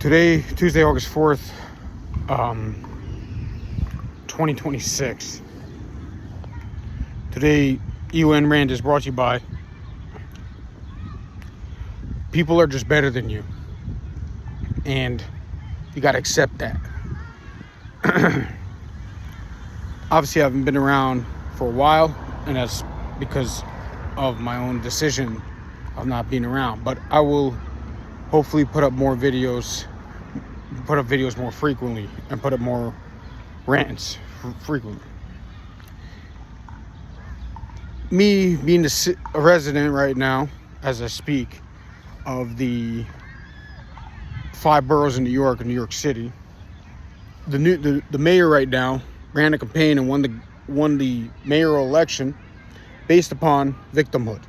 Today, Tuesday, August 4th, 2026. Today, UN Rand is brought to you by people are just better than you. And you got to accept that. Obviously, I haven't been around for a while, and that's because of my own decision of not being around. But I will hopefully put up videos more frequently and put up more rants frequently. Me being a resident right now, as I speak, of the 5 boroughs in New York and New York City, the mayor right now ran a campaign and won the mayoral election based upon victimhood,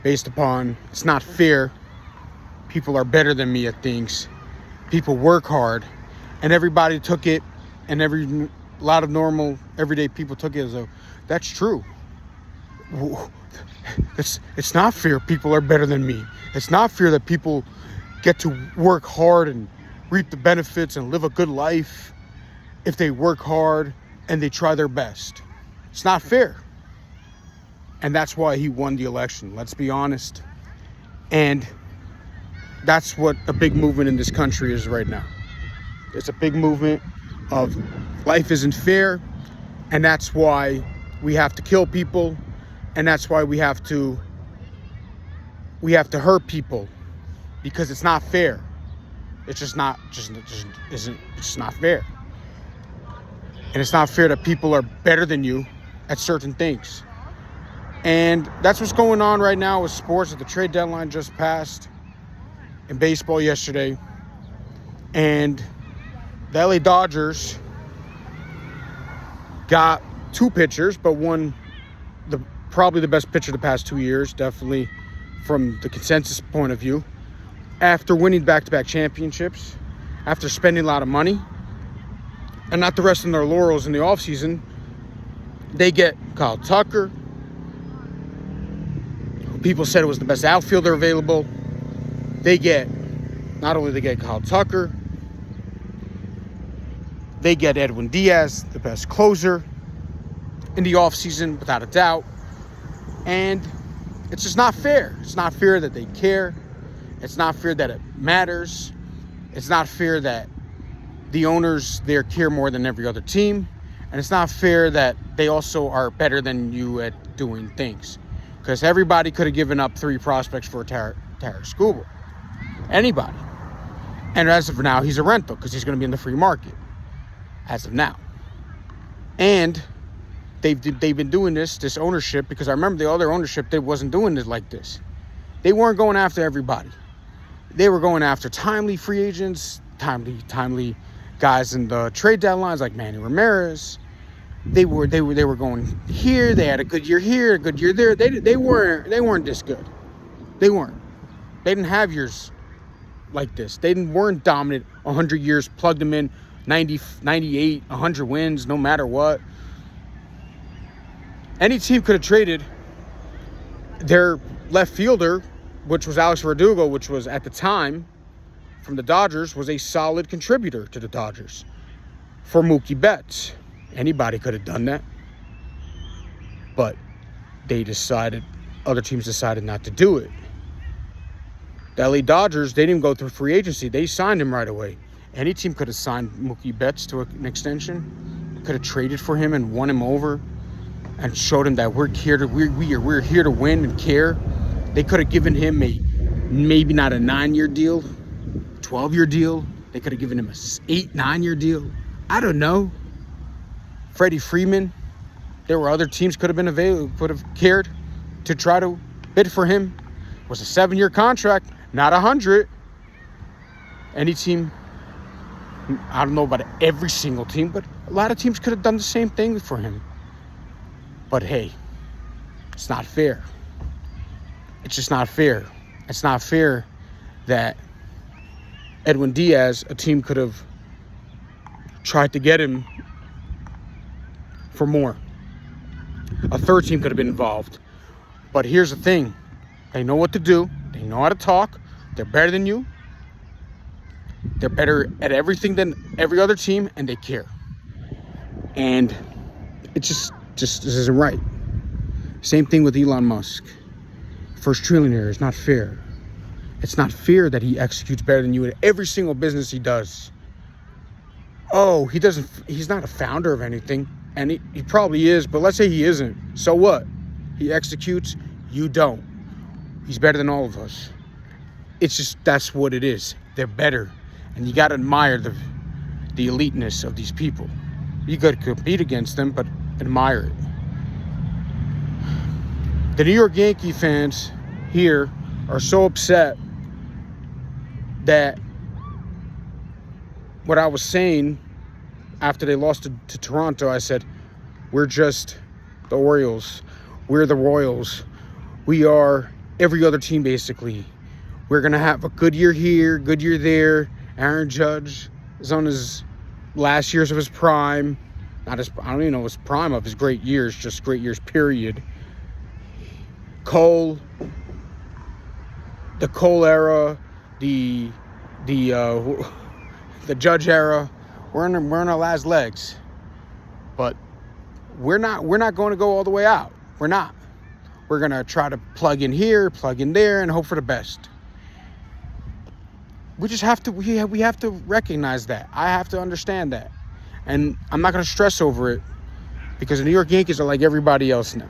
based upon it's not fair. People are better than me at things. People work hard, and everybody took it, and a lot of normal everyday people took it as though that's true. It's not fair. People are better than me. It's not fair that people get to work hard and reap the benefits and live a good life if they work hard and they try their best. It's not fair. And that's why he won the election. Let's be honest. And that's what a big movement in this country is right now. It's a big movement of life isn't fair, and that's why we have to kill people, and that's why we have to hurt people, because it's not fair. It's just not fair. And it's not fair that people are better than you at certain things. And that's what's going on right now with sports. The trade deadline just passed in baseball yesterday, and the LA Dodgers got 2 pitchers, but one, probably the best pitcher the past 2 years, definitely from the consensus point of view, after winning back-to-back championships, after spending a lot of money, and not the rest of their laurels in the offseason. They get Kyle Tucker, who people said was the best outfielder available. Not only they get Kyle Tucker, they get Edwin Diaz, the best closer in the offseason, without a doubt. And it's just not fair. It's not fair that they care. It's not fair that it matters. It's not fair that the owners there care more than every other team. And it's not fair that they also are better than you at doing things. Because everybody could have given up 3 prospects for Tarik Skubal. Anybody. And as of now, he's a rental because he's going to be in the free market. As of now. And they've been doing this ownership, because I remember the other ownership, they wasn't doing it like this. They weren't going after everybody. They were going after timely free agents, timely guys in the trade deadlines like Manny Ramirez. They were going here. They had a good year here, a good year there. They weren't this good. They weren't. They didn't have years like this. They weren't dominant 100 years, plugged them in 90, 98, 100 wins, no matter what. Any team could have traded their left fielder, which was Alex Verdugo, which was at the time from the Dodgers, was a solid contributor to the Dodgers, for Mookie Betts. Anybody could have done that. But other teams decided not to do it. The LA Dodgers, they didn't go through free agency. They signed him right away. Any team could have signed Mookie Betts to an extension, could have traded for him and won him over and showed him that we're here to win and care. They could have given him maybe not a 9-year deal, 12-year deal. They could have given him a 8-9-year deal. I don't know. Freddie Freeman. There were other teams could have been available, could have cared to try to bid for him. It was a 7-year contract, not 100. Any team, I don't know about every single team, but a lot of teams could have done the same thing for him. But hey, it's not fair. It's just not fair. It's not fair that Edwin Diaz, a team could have tried to get him for more. A third team could have been involved. But here's the thing. They know what to do. They know how to talk. They're better than you. They're better at everything than every other team, and they care. And it just this isn't right. Same thing with Elon Musk. First trillionaire is not fair. It's not fair that he executes better than you in every single business he does. Oh, he's not a founder of anything. And he probably is, but let's say he isn't. So what? He executes, you don't. He's better than all of us. It's just, that's what it is. They're better. And you got to admire the eliteness of these people. You got to compete against them, but admire it. The New York Yankee fans here are so upset that what I was saying after they lost to Toronto, I said, we're just the Orioles. We're the Royals. We are every other team, basically. We're going to have a good year here, good year there. Aaron Judge is on his last years of his prime. I don't even know his prime of his great years, just great years, period. Cole, the Cole era, the Judge era, we're in our last legs. But we're not going to go all the way out. We're not. We're going to try to plug in here, plug in there, and hope for the best. We just have to, we have to recognize that. I have to understand that. And I'm not going to stress over it, because the New York Yankees are like everybody else now.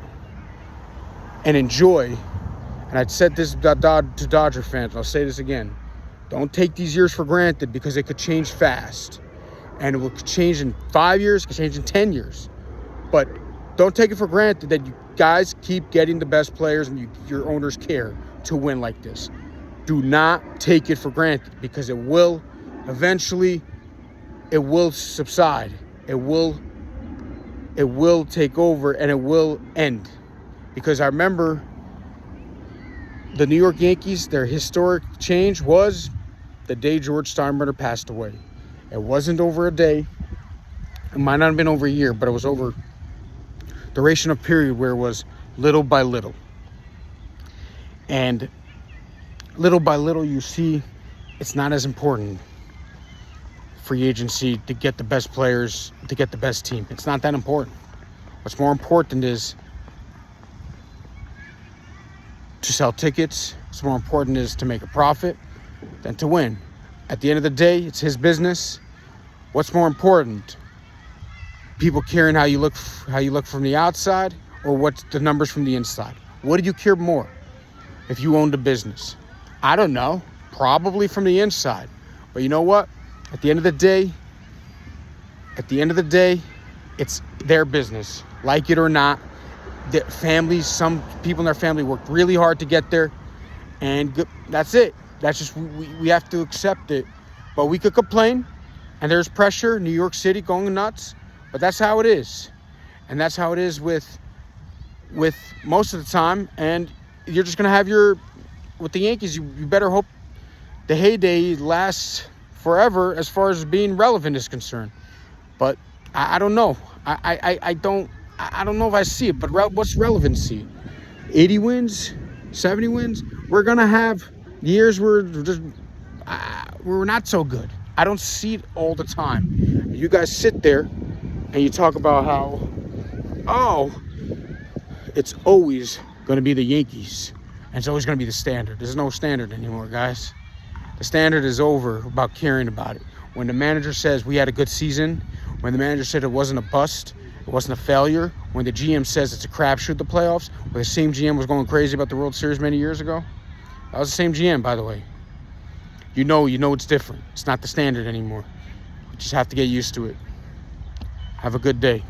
And enjoy, and I'd said this to Dodger fans, I'll say this again. Don't take these years for granted, because it could change fast. And it will change in 5 years, it could change in 10 years. But don't take it for granted that you guys keep getting the best players and your owners care to win like this. Do not take it for granted, because it will eventually, it will subside. It will take over, and it will end. Because I remember the New York Yankees, their historic change was the day George Steinbrenner passed away. It wasn't over a day. It might not have been over a year, but it was over duration of period where it was little by little. And little by little, you see it's not as important. Free agency to get the best players, to get the best team. It's not that important. What's more important is to sell tickets. What's more important is to make a profit than to win. At the end of the day, it's his business. What's more important? People caring how you look from the outside, or what's the numbers from the inside? What do you care more if you owned a business? I don't know. Probably from the inside. But you know what? At the end of the day, it's their business. Like it or not. The families, some people in their family worked really hard to get there, and that's it. That's just, we have to accept it. But we could complain, and there's pressure, New York City going nuts, but that's how it is. And that's how it is with most of the time. And you're just going to have with the Yankees, you better hope the heyday lasts forever as far as being relevant is concerned. But I don't know. I don't know if I see it, but what's relevancy? 80 wins? 70 wins? We're going to have years where we're not so good. I don't see it all the time. You guys sit there and you talk about how, it's always going to be the Yankees. And it's always going to be the standard. There's no standard anymore, guys. The standard is over about caring about it. When the manager says we had a good season, when the manager said it wasn't a bust, it wasn't a failure, when the GM says it's a crapshoot, the playoffs, where the same GM was going crazy about the World Series many years ago. That was the same GM, by the way. You know it's different. It's not the standard anymore. You just have to get used to it. Have a good day.